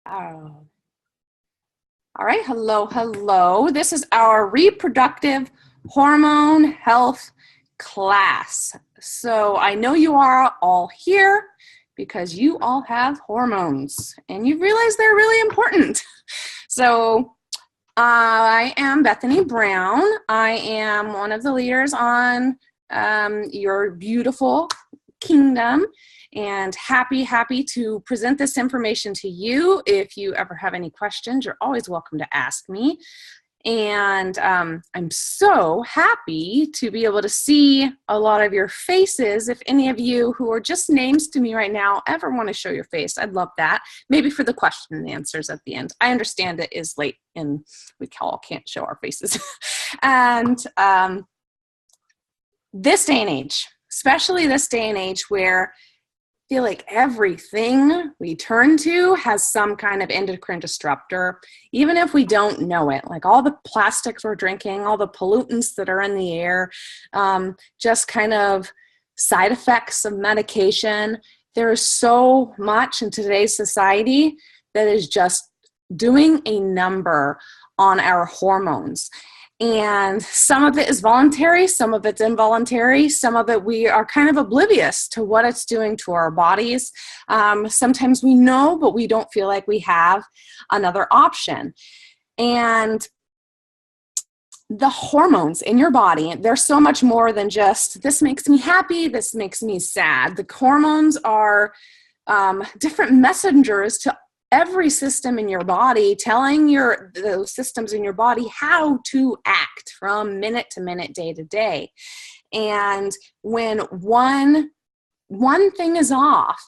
Oh. All right, hello, hello. This is our reproductive hormone health class. So I know you are all here because you all have hormones and you realize they're really important. So I am Bethany Brown. I am one of the leaders on your beautiful kingdom, and happy to present this information to you. If you ever have any questions, you're always welcome to ask me. And I'm so happy to be able to see a lot of your faces. If any of you who are just names to me right now ever want to show your face, I'd love that. Maybe for the question and answers at the end. I understand it is late and we all can't show our faces. And this day and age, especially this day and age where I feel like everything we turn to has some kind of endocrine disruptor, even if we don't know it, like all the plastics we're drinking, all the pollutants that are in the air, just kind of side effects of medication. There is so much in today's society that is just doing a number on our hormones. And some of it is voluntary, some of it's involuntary, some of it we are kind of oblivious to what it's doing to our bodies. Sometimes we know, but we don't feel like we have another option. And the hormones in your body, they're so much more than just, this makes me happy, this makes me sad. The hormones are different messengers to every system in your body, telling those systems in your body how to act from minute to minute, day to day. And when one thing is off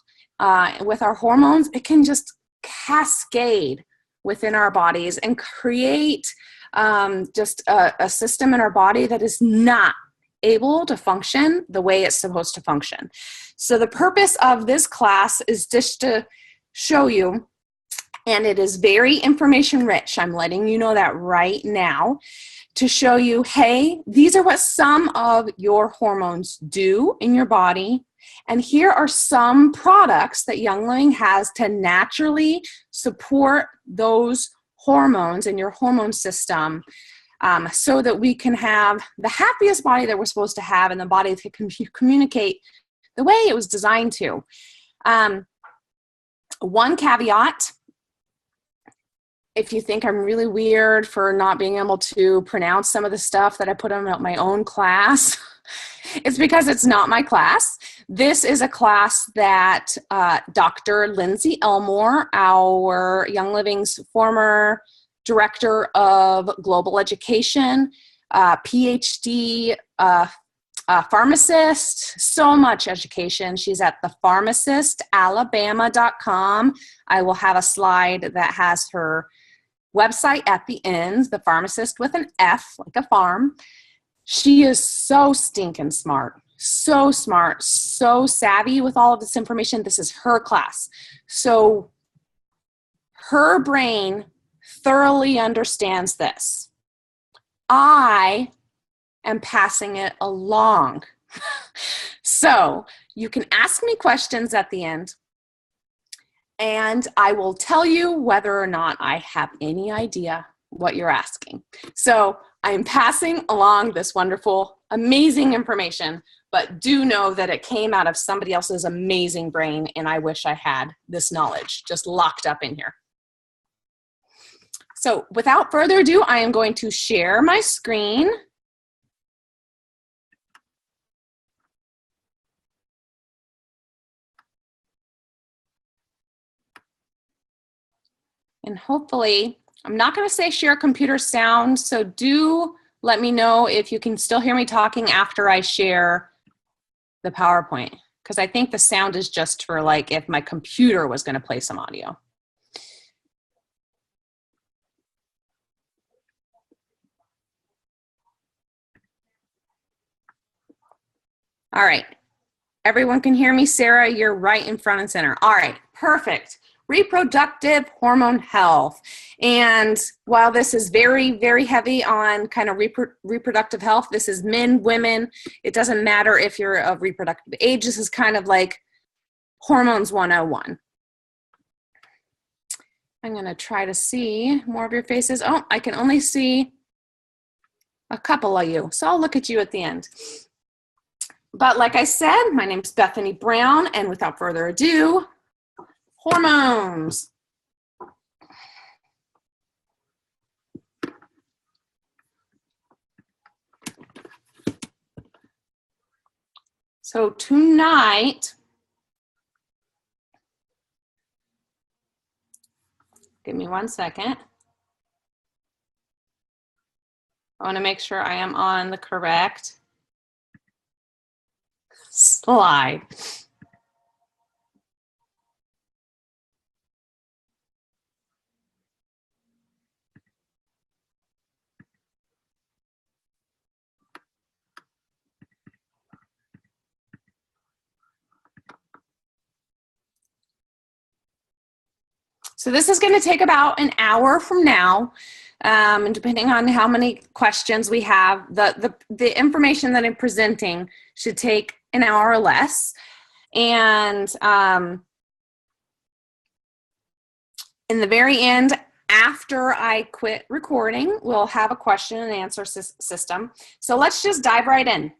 with our hormones, it can just cascade within our bodies and create just a system in our body that is not able to function the way it's supposed to function. So the purpose of this class is just to show you, and it is very information rich, I'm letting you know that right now, to show you, hey, these are what some of your hormones do in your body, and here are some products that Young Living has to naturally support those hormones in your hormone system, so that we can have the happiest body that we're supposed to have, and the body that can communicate the way it was designed to. One caveat: if you think I'm really weird for not being able to pronounce some of the stuff that I put on my own class, it's because it's not my class. This is a class that Dr. Lindsey Elmore, our Young Living's former director of global education, PhD, pharmacist, so much education. She's at thepharmacist.alabama.com. I will have a slide that has her website at the end, the pharmacist with an F, like a farm. She is so stinking smart, so savvy with all of this information. This is her class. So her brain thoroughly understands this. I am passing it along. So you can ask me questions at the end, and I will tell you whether or not I have any idea what you're asking. So I'm passing along this wonderful, amazing information, but do know that it came out of somebody else's amazing brain, and I wish I had this knowledge just locked up in here. So without further ado, I am going to share my screen. And hopefully, I'm not going to say share computer sound, so do let me know if you can still hear me talking after I share the PowerPoint, because I think the sound is just for like if my computer was going to play some audio. All right. Everyone can hear me? Sarah, you're right in front and center. All right, perfect. Reproductive hormone health. And while this is very heavy on kind of reproductive health, this is men, women. It doesn't matter if you're of reproductive age. This is kind of like hormones 101. I'm going to try to see more of your faces. Oh, I can only see a couple of you, so I'll look at you at the end. But like I said, my name is Bethany Brown, and without further ado, hormones. So tonight, give me 1 second. I want to make sure I am on the correct slide. So this is going to take about an hour from now, and depending on how many questions we have, the information that I'm presenting should take an hour or less. And in the very end, after I quit recording, we'll have a question and answer system. So let's just dive right in.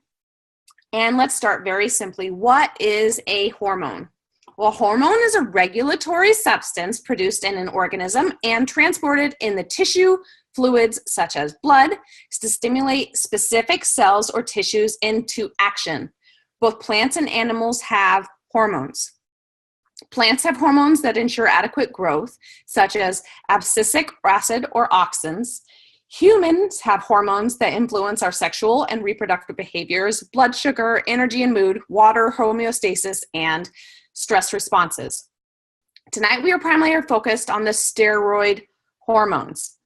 And let's start very simply. What is a hormone? Well, a hormone is a regulatory substance produced in an organism and transported in the tissue fluids such as blood to stimulate specific cells or tissues into action. Both plants and animals have hormones. Plants have hormones that ensure adequate growth, such as abscisic acid or auxins. Humans have hormones that influence our sexual and reproductive behaviors, blood sugar, energy and mood, water, homeostasis, and stress responses. Tonight, we are primarily focused on the steroid hormones.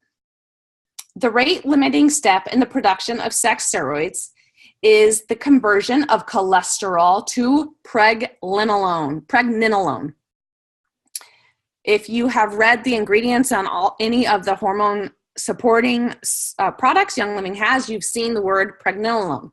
The rate-limiting step in the production of sex steroids is the conversion of cholesterol to pregnenolone. If you have read the ingredients on any of the hormone supporting products Young Living has, you've seen the word pregnenolone.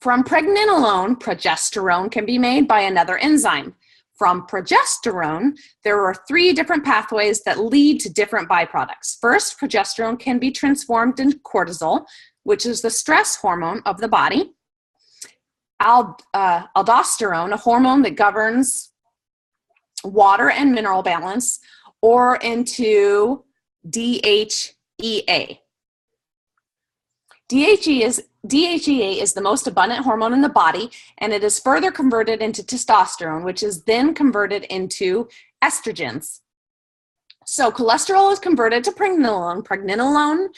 From pregnenolone, progesterone can be made by another enzyme. From progesterone, there are 3 different pathways that lead to different byproducts. First, progesterone can be transformed into cortisol, which is the stress hormone of the body. Aldosterone, a hormone that governs water and mineral balance, or into DHEA. DHEA is the most abundant hormone in the body, and it is further converted into testosterone, which is then converted into estrogens. So cholesterol is converted to pregnenolone. Pregnenolone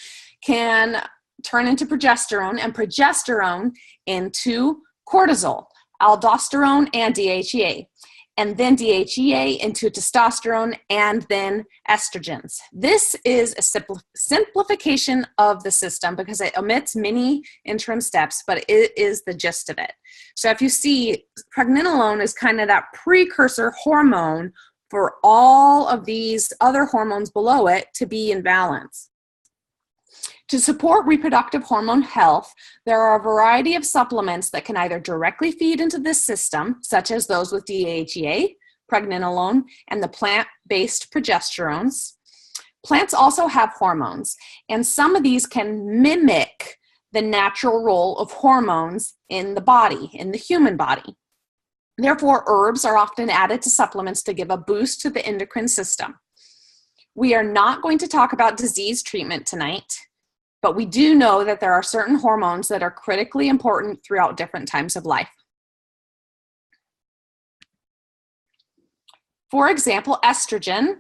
can turn into progesterone, and progesterone into cortisol, aldosterone, and DHEA. And then DHEA into testosterone, and then estrogens. This is a simplification of the system because it omits many interim steps, but it is the gist of it. So if you see, pregnenolone is kind of that precursor hormone for all of these other hormones below it to be in balance. To support reproductive hormone health, there are a variety of supplements that can either directly feed into this system, such as those with DHEA, pregnenolone, and the plant-based progesterones. Plants also have hormones, and some of these can mimic the natural role of hormones in the body, in the human body. Therefore, herbs are often added to supplements to give a boost to the endocrine system. We are not going to talk about disease treatment tonight, but we do know that there are certain hormones that are critically important throughout different times of life. For example, estrogen,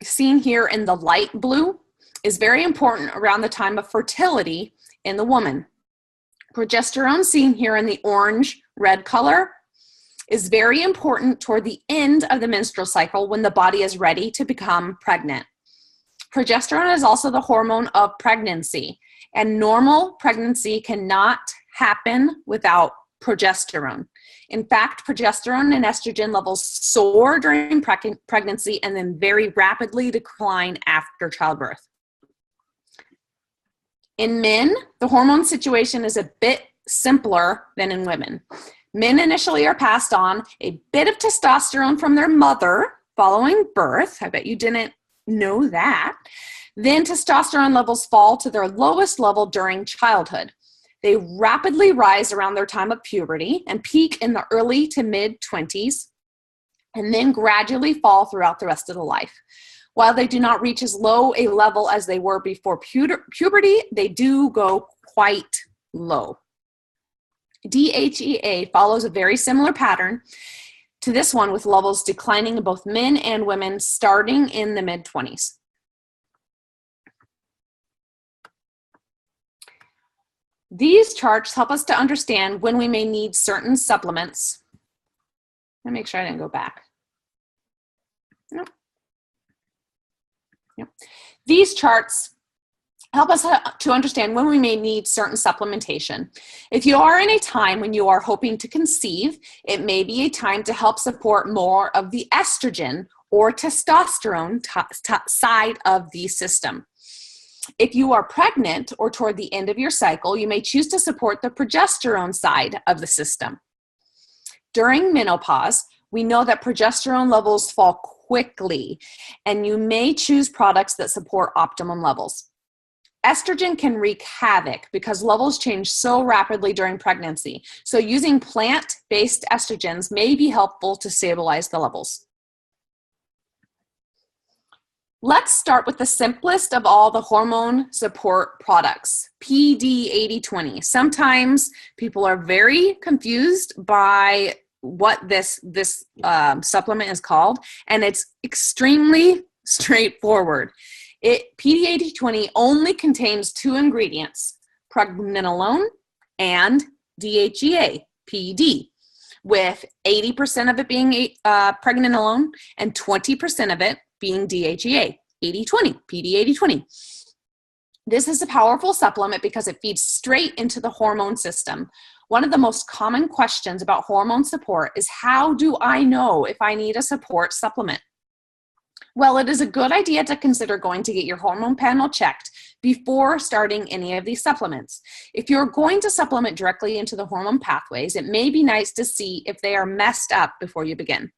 seen here in the light blue, is very important around the time of fertility in the woman. Progesterone, seen here in the orange-red color, is very important toward the end of the menstrual cycle when the body is ready to become pregnant. Progesterone is also the hormone of pregnancy, and normal pregnancy cannot happen without progesterone. In fact, progesterone and estrogen levels soar during pregnancy and then very rapidly decline after childbirth. In men, the hormone situation is a bit simpler than in women. Men initially are passed on a bit of testosterone from their mother following birth. I bet you didn't know that. Then testosterone levels fall to their lowest level during childhood. They rapidly rise around their time of puberty and peak in the early to mid-20s, and then gradually fall throughout the rest of the life. While they do not reach as low a level as they were before puberty, they do go quite low. DHEA follows a very similar pattern to this one, with levels declining in both men and women starting in the mid-20s. These charts help us to understand when we may need certain supplements. Let me make sure I didn't go back. Nope. Yep. These charts help us to understand when we may need certain supplementation. If you are in a time when you are hoping to conceive, it may be a time to help support more of the estrogen or testosterone side of the system. If you are pregnant or toward the end of your cycle, you may choose to support the progesterone side of the system. During menopause, we know that progesterone levels fall quickly, and you may choose products that support optimum levels. Estrogen can wreak havoc because levels change so rapidly during pregnancy, so using plant-based estrogens may be helpful to stabilize the levels. Let's start with the simplest of all the hormone support products, PD8020. Sometimes people are very confused by what this supplement is called, and it's extremely straightforward. PD8020 only contains 2 ingredients, pregnenolone and DHEA, PED, with 80% of it being pregnenolone and 20% of it being DHEA, 80-20, PD8020. This is a powerful supplement because it feeds straight into the hormone system. One of the most common questions about hormone support is, how do I know if I need a support supplement? Well, it is a good idea to consider going to get your hormone panel checked before starting any of these supplements. If you're going to supplement directly into the hormone pathways, it may be nice to see if they are messed up before you begin.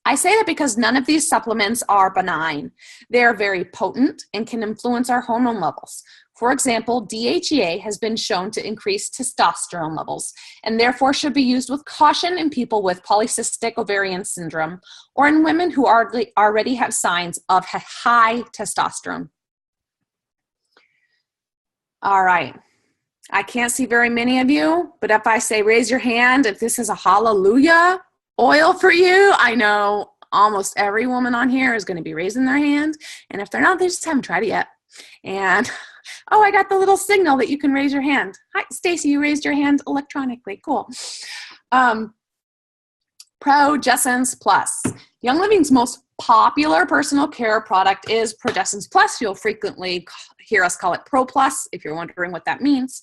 I say that because none of these supplements are benign. They are very potent and can influence our hormone levels. For example, DHEA has been shown to increase testosterone levels and therefore should be used with caution in people with polycystic ovarian syndrome or in women who already have signs of high testosterone. All right. I can't see very many of you, but if I say raise your hand, if this is a hallelujah oil for you, I know almost every woman on here is going to be raising their hand. And if they're not, they just haven't tried it yet. And oh, I got the little signal that you can raise your hand. Hi, Stacy, you raised your hand electronically. Cool. Progestins Plus. Young Living's most popular personal care product is Progestins Plus. You'll frequently hear us call it Pro Plus if you're wondering what that means.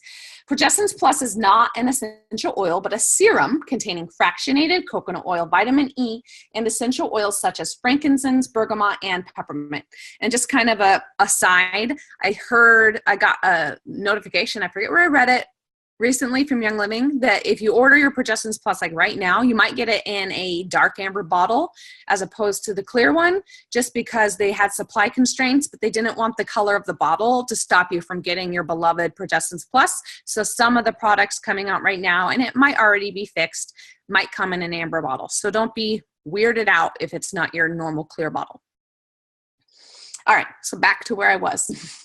Progestins Plus is not an essential oil, but a serum containing fractionated coconut oil, vitamin E, and essential oils such as frankincense, bergamot, and peppermint. And just kind of a aside, I got a notification, I forget where I read it, recently from Young Living, that if you order your Progestins Plus like right now, you might get it in a dark amber bottle as opposed to the clear one, just because they had supply constraints, but they didn't want the color of the bottle to stop you from getting your beloved Progestins Plus. So some of the products coming out right now, and it might already be fixed, might come in an amber bottle. So don't be weirded out if it's not your normal clear bottle. All right, so back to where I was.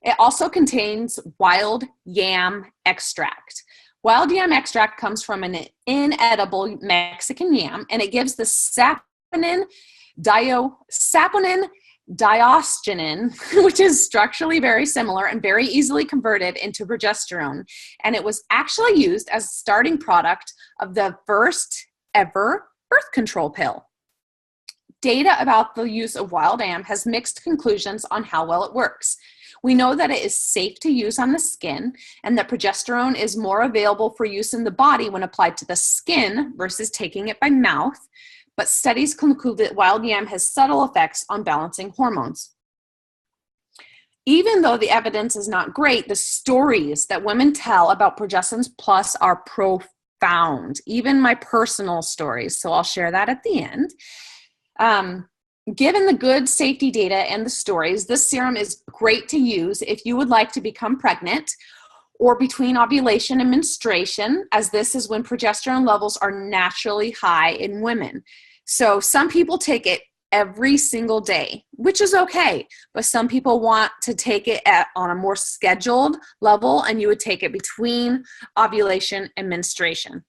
It also contains wild yam extract. Wild yam extract comes from an inedible Mexican yam, and it gives the saponin diosgenin, which is structurally very similar and very easily converted into progesterone. And it was actually used as a starting product of the first ever birth control pill. Data about the use of wild yam has mixed conclusions on how well it works. We know that it is safe to use on the skin and that progesterone is more available for use in the body when applied to the skin versus taking it by mouth, but studies conclude that wild yam has subtle effects on balancing hormones. Even though the evidence is not great, the stories that women tell about Progestins Plus are profound, even my personal stories, so I'll share that at the end. given the good safety data and the stories, this serum is great to use if you would like to become pregnant or between ovulation and menstruation, as this is when progesterone levels are naturally high in women. So some people take it every single day, which is okay, but some people want to take it on a more scheduled level, and you would take it between ovulation and menstruation.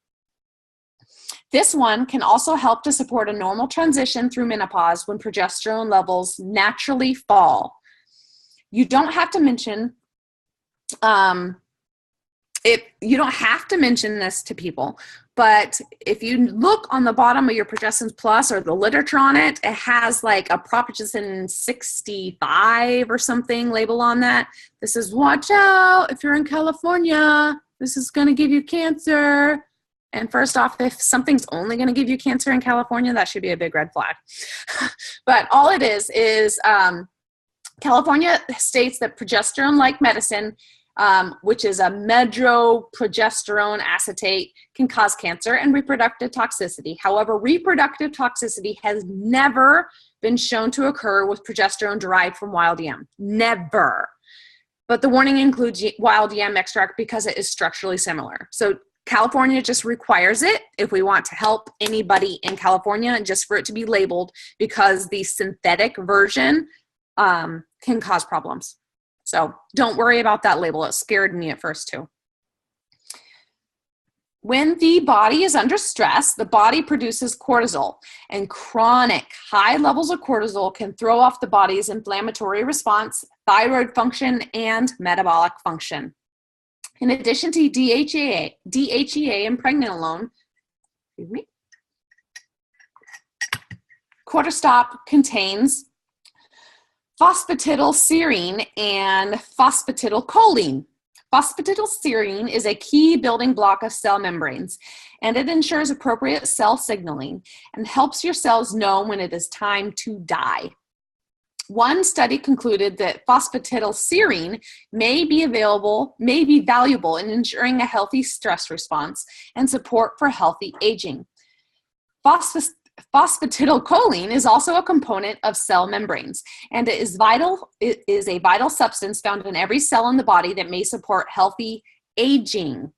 This one can also help to support a normal transition through menopause when progesterone levels naturally fall. You don't have to mention you don't have to mention this to people, but if you look on the bottom of your Progestins Plus or the literature on it, it has like a Progestin 65 or something label on that. This is, watch out if you're in California, this is going to give you cancer. And first off, if something's only going to give you cancer in California, that should be a big red flag. But all it is California states that progesterone-like medicine, which is a medroprogesterone acetate, can cause cancer and reproductive toxicity. However, reproductive toxicity has never been shown to occur with progesterone derived from wild yam. Never. But the warning includes wild yam extract because it is structurally similar. So California just requires it if we want to help anybody in California, and just for it to be labeled, because the synthetic version can cause problems. So don't worry about that label. It scared me at first too. When the body is under stress, the body produces cortisol, and chronic high levels of cortisol can throw off the body's inflammatory response, thyroid function, and metabolic function. In addition to DHEA and pregnenolone, Cortistop contains phosphatidylserine and phosphatidylcholine. Phosphatidylserine is a key building block of cell membranes, and it ensures appropriate cell signaling and helps your cells know when it is time to die. One study concluded that phosphatidylserine may be valuable in ensuring a healthy stress response and support for healthy aging. Phosphatidylcholine is also a component of cell membranes, and it is a vital substance found in every cell in the body that may support healthy aging.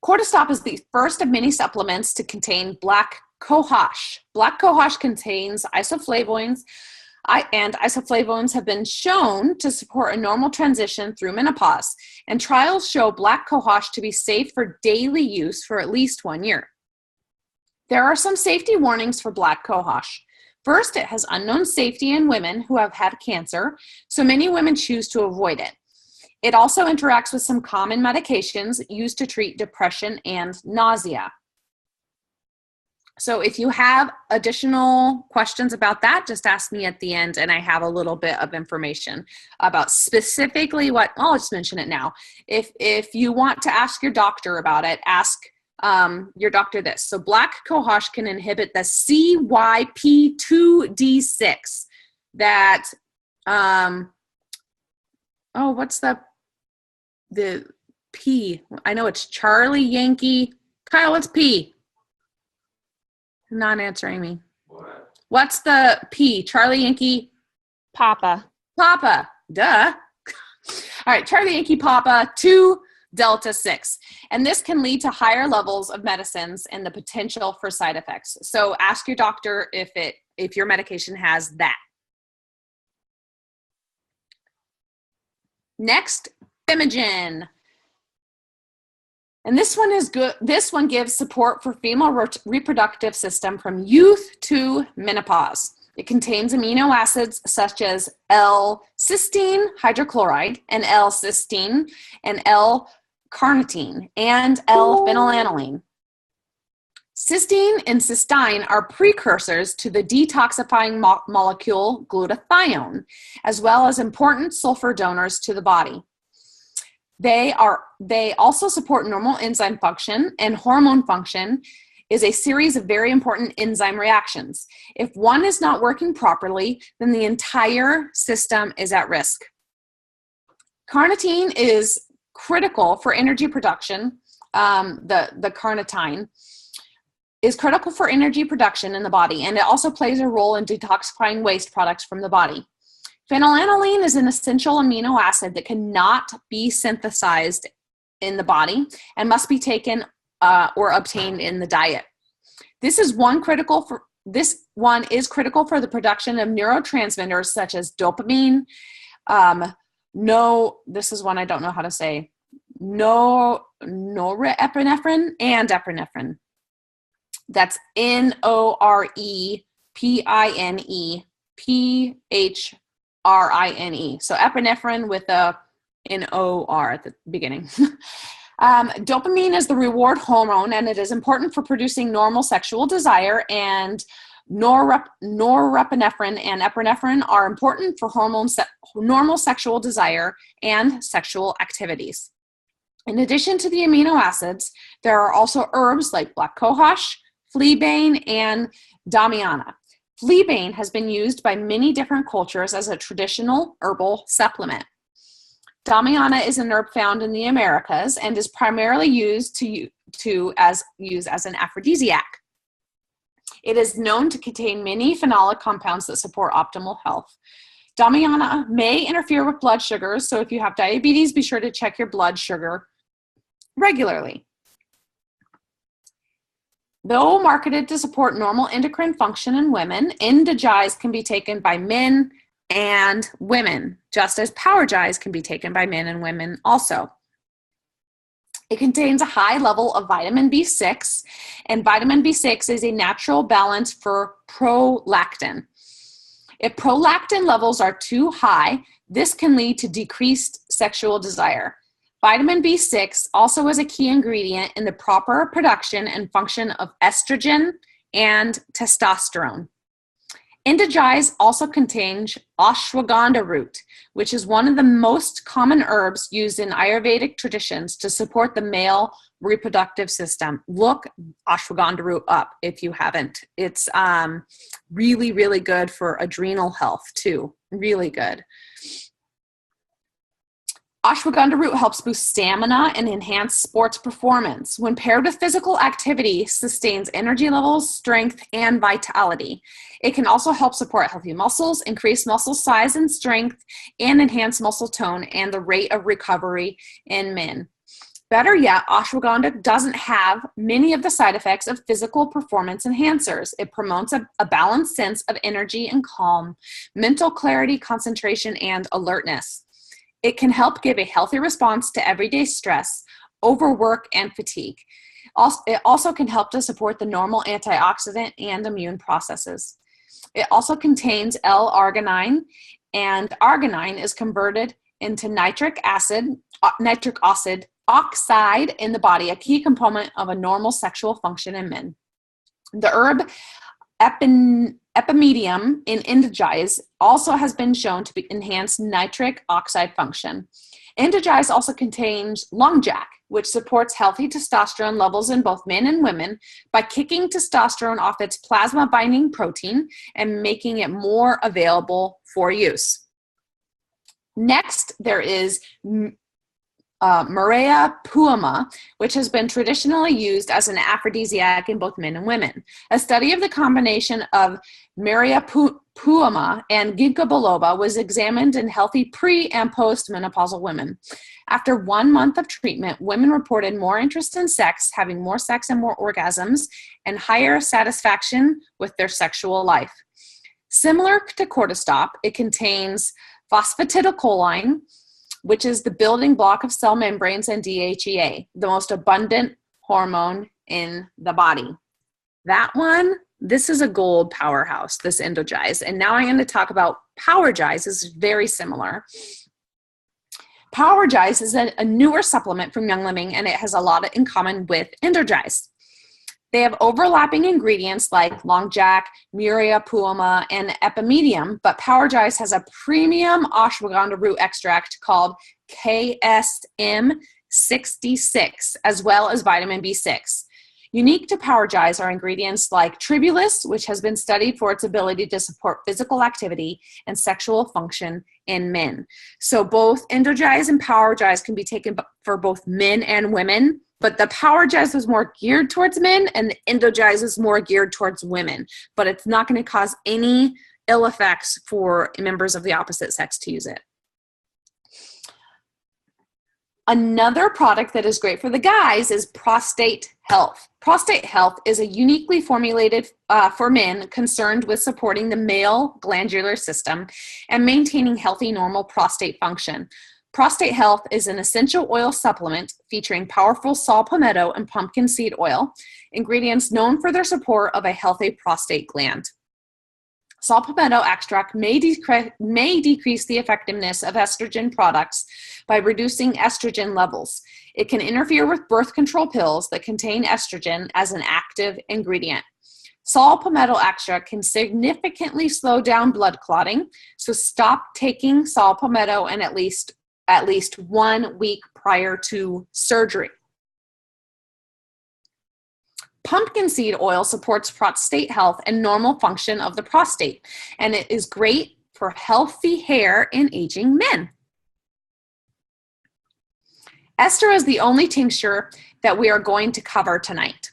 Cortistop is the first of many supplements to contain black cohosh. Black cohosh contains isoflavones, and isoflavones have been shown to support a normal transition through menopause, and trials show black cohosh to be safe for daily use for at least 1 year. There are some safety warnings for black cohosh. First, it has unknown safety in women who have had cancer, so many women choose to avoid it. It also interacts with some common medications used to treat depression and nausea. So if you have additional questions about that, just ask me at the end, and I have a little bit of information about specifically what, I'll just mention it now. If you want to ask your doctor about it, ask your doctor this. So black cohosh can inhibit the CYP2D6 that, what's the P? I know it's Charlie Yankee. Kyle, what's P? Not answering me. What? What's the P? Charlie Yankee? Papa. Papa. Duh. All right, Charlie Yankee Papa 2 Delta 6. And this can lead to higher levels of medicines and the potential for side effects. So ask your doctor if your medication has that. Next, Fimogen. And this one is good. This one gives support for female reproductive system from youth to menopause. It contains amino acids such as L-cysteine hydrochloride and L-cysteine and L-carnitine and L-phenylalanine. Cysteine and cysteine are precursors to the detoxifying molecule glutathione, as well as important sulfur donors to the body. They also support normal enzyme function, and hormone function is a series of very important enzyme reactions. If one is not working properly, then the entire system is at risk. Carnitine is critical for energy production, the carnitine. is critical for energy production in the body, and it also plays a role in detoxifying waste products from the body. Phenylalanine is an essential amino acid that cannot be synthesized in the body and must be taken or obtained in the diet. This one is critical for the production of neurotransmitters such as dopamine. This is one I don't know how to say. Norepinephrine and epinephrine. That's Norepinephrine. So epinephrine with a N-O-R at the beginning. Dopamine is the reward hormone, and it is important for producing normal sexual desire, and norepinephrine and epinephrine are important for normal sexual desire and sexual activities. In addition to the amino acids, there are also herbs like black cohosh, fleabane, and damiana. Fleabane has been used by many different cultures as a traditional herbal supplement. Damiana is an herb found in the Americas and is primarily used as an aphrodisiac. It is known to contain many phenolic compounds that support optimal health. Damiana may interfere with blood sugars, so if you have diabetes, be sure to check your blood sugar regularly. Though marketed to support normal endocrine function in women, Gize can be taken by men and women, just as Gize can be taken by men and women also. It contains a high level of vitamin B6, and vitamin B6 is a natural balance for prolactin. If prolactin levels are too high, this can lead to decreased sexual desire. Vitamin B6 also is a key ingredient in the proper production and function of estrogen and testosterone. Gize also contains ashwagandha root, which is one of the most common herbs used in Ayurvedic traditions to support the male reproductive system. Look ashwagandha root up if you haven't. It's really, really good for adrenal health too. Really good. Ashwagandha root helps boost stamina and enhance sports performance. When paired with physical activity, sustains energy levels, strength, and vitality. It can also help support healthy muscles, increase muscle size and strength, and enhance muscle tone and the rate of recovery in men. Better yet, ashwagandha doesn't have many of the side effects of physical performance enhancers. It promotes a balanced sense of energy and calm, mental clarity, concentration, and alertness. It can help give a healthy response to everyday stress, overwork, and fatigue. It also can help to support the normal antioxidant and immune processes. It also contains L-arginine, and arginine is converted into nitric oxide in the body, a key component of a normal sexual function in men. The herb epimedium in Gize also has been shown to enhance nitric oxide function. Gize also contains longjack, which supports healthy testosterone levels in both men and women by kicking testosterone off its plasma-binding protein and making it more available for use. Next, there is Maria puama, which has been traditionally used as an aphrodisiac in both men and women. A study of the combination of Maria puama and ginkgo biloba was examined in healthy pre- and post-menopausal women. After 1 month of treatment, women reported more interest in sex, having more sex and more orgasms, and higher satisfaction with their sexual life. Similar to cortisol, it contains phosphatidylcholine, which is the building block of cell membranes, and DHEA, the most abundant hormone in the body. This is a gold powerhouse, this Gize. And now I'm going to talk about Gize. This is very similar. Gize is a newer supplement from Young Living, and it has a lot in common with Gize. They have overlapping ingredients like longjack, Maria puama, and epimedium, but Gize has a premium ashwagandha root extract called KSM66, as well as vitamin B6. Unique to Gize are ingredients like tribulus, which has been studied for its ability to support physical activity and sexual function in men. So both Gize and Gize can be taken for both men and women, but the Gize was more geared towards men and the Gize is more geared towards women, but it's not going to cause any ill effects for members of the opposite sex to use it. Another product that is great for the guys is Prostate Health. Prostate Health is a uniquely formulated for men concerned with supporting the male glandular system and maintaining healthy, normal prostate function. Prostate Health is an essential oil supplement featuring powerful saw palmetto and pumpkin seed oil, ingredients known for their support of a healthy prostate gland. Saw palmetto extract may decrease the effectiveness of estrogen products by reducing estrogen levels. It can interfere with birth control pills that contain estrogen as an active ingredient. Saw palmetto extract can significantly slow down blood clotting, so stop taking saw palmetto and at least 1 week prior to surgery. Pumpkin seed oil supports prostate health and normal function of the prostate, and it is great for healthy hair in aging men. Esther is the only tincture that we are going to cover tonight.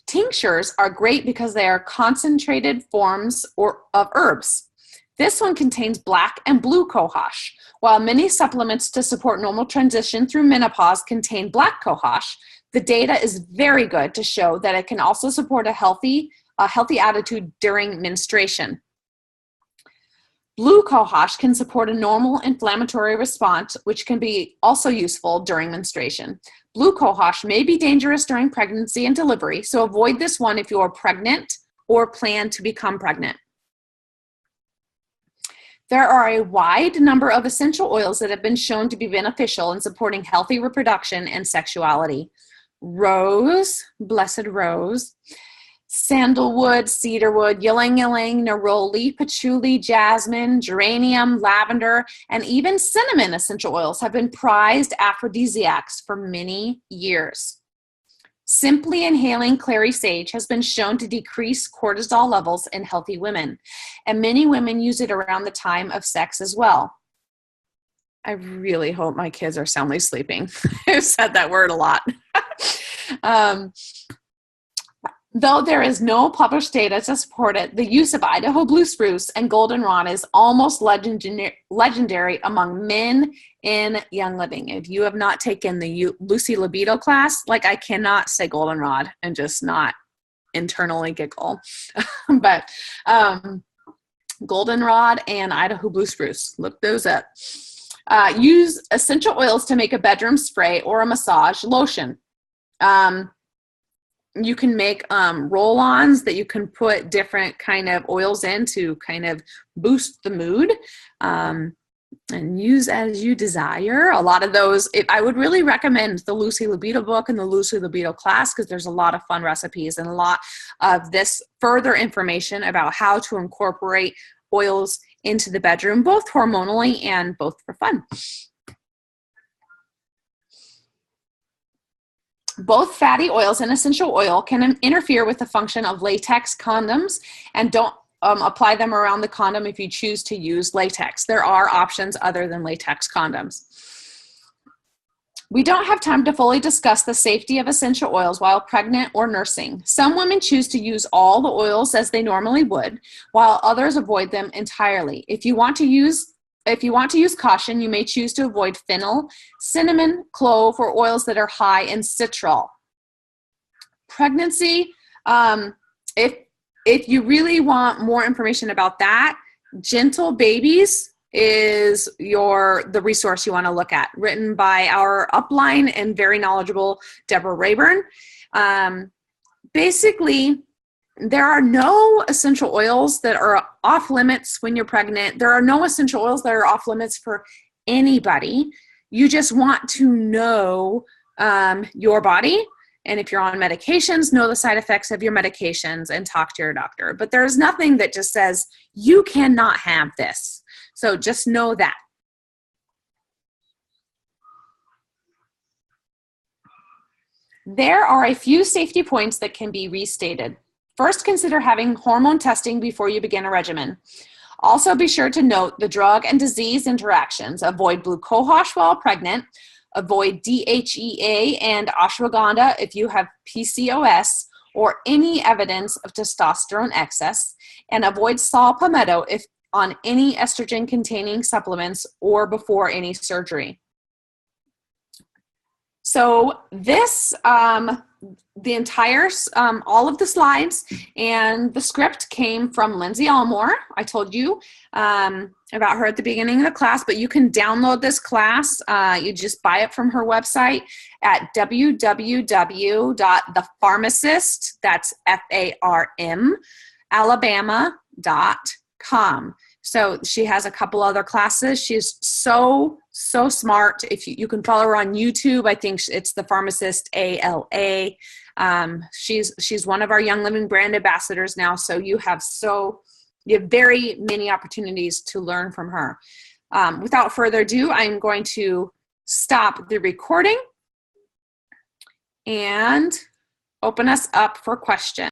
Tinctures are great because they are concentrated forms of herbs. This one contains black and blue cohosh. While many supplements to support normal transition through menopause contain black cohosh, the data is very good to show that it can also support a healthy attitude during menstruation. Blue cohosh can support a normal inflammatory response, which can be also useful during menstruation. Blue cohosh may be dangerous during pregnancy and delivery, so avoid this one if you are pregnant or plan to become pregnant. There are a wide number of essential oils that have been shown to be beneficial in supporting healthy reproduction and sexuality. Rose, blessed rose, sandalwood, cedarwood, ylang-ylang, neroli, patchouli, jasmine, geranium, lavender, and even cinnamon essential oils have been prized aphrodisiacs for many years. Simply inhaling clary sage has been shown to decrease cortisol levels in healthy women, and many women use it around the time of sex as well. I really hope my kids are soundly sleeping. I've said that word a lot. Though there is no published data to support it, the use of Idaho blue spruce and goldenrod is almost legendary among men in young living. If you have not taken the Lucy Libido class, like I cannot say goldenrod and just not internally giggle. But goldenrod and Idaho blue spruce, look those up. Use essential oils to make a bedroom spray or a massage lotion. You can make roll-ons that you can put different kind of oils in to kind of boost the mood, and use as you desire. A lot of those, I would really recommend the Lucy Libido book and the Lucy Libido class because there's a lot of fun recipes and a lot of this further information about how to incorporate oils into the bedroom, both hormonally and both for fun. Both fatty oils and essential oil can interfere with the function of latex condoms, and don't apply them around the condom if you choose to use latex. There are options other than latex condoms. We don't have time to fully discuss the safety of essential oils while pregnant or nursing. Some women choose to use all the oils as they normally would, while others avoid them entirely. If you want to use caution, you may choose to avoid fennel, cinnamon, clove, or oils that are high in citral. Pregnancy, if you really want more information about that, Gentle Babies is the resource you want to look at, written by our upline and very knowledgeable Deborah Rayburn. Basically, there are no essential oils that are off limits when you're pregnant. There are no essential oils that are off limits for anybody. You just want to know your body. And if you're on medications, know the side effects of your medications and talk to your doctor. But there's nothing that just says you cannot have this. So just know that. There are a few safety points that can be restated. First, consider having hormone testing before you begin a regimen. Also, be sure to note the drug and disease interactions. Avoid blue cohosh while pregnant. Avoid DHEA and ashwagandha if you have PCOS or any evidence of testosterone excess. And avoid saw palmetto if on any estrogen-containing supplements or before any surgery. So this, the entire, all of the slides and the script came from Lindsey Elmore. I told you about her at the beginning of the class, but you can download this class. You just buy it from her website at www.thepharmacist, that's F-A-R-M, Alabama.com. So she has a couple other classes. She's so smart. If you can follow her on YouTube, I think it's The Pharmacist ALA. She's one of our Young Living brand ambassadors now. So you have very many opportunities to learn from her. Without further ado, I'm going to stop the recording and open us up for questions.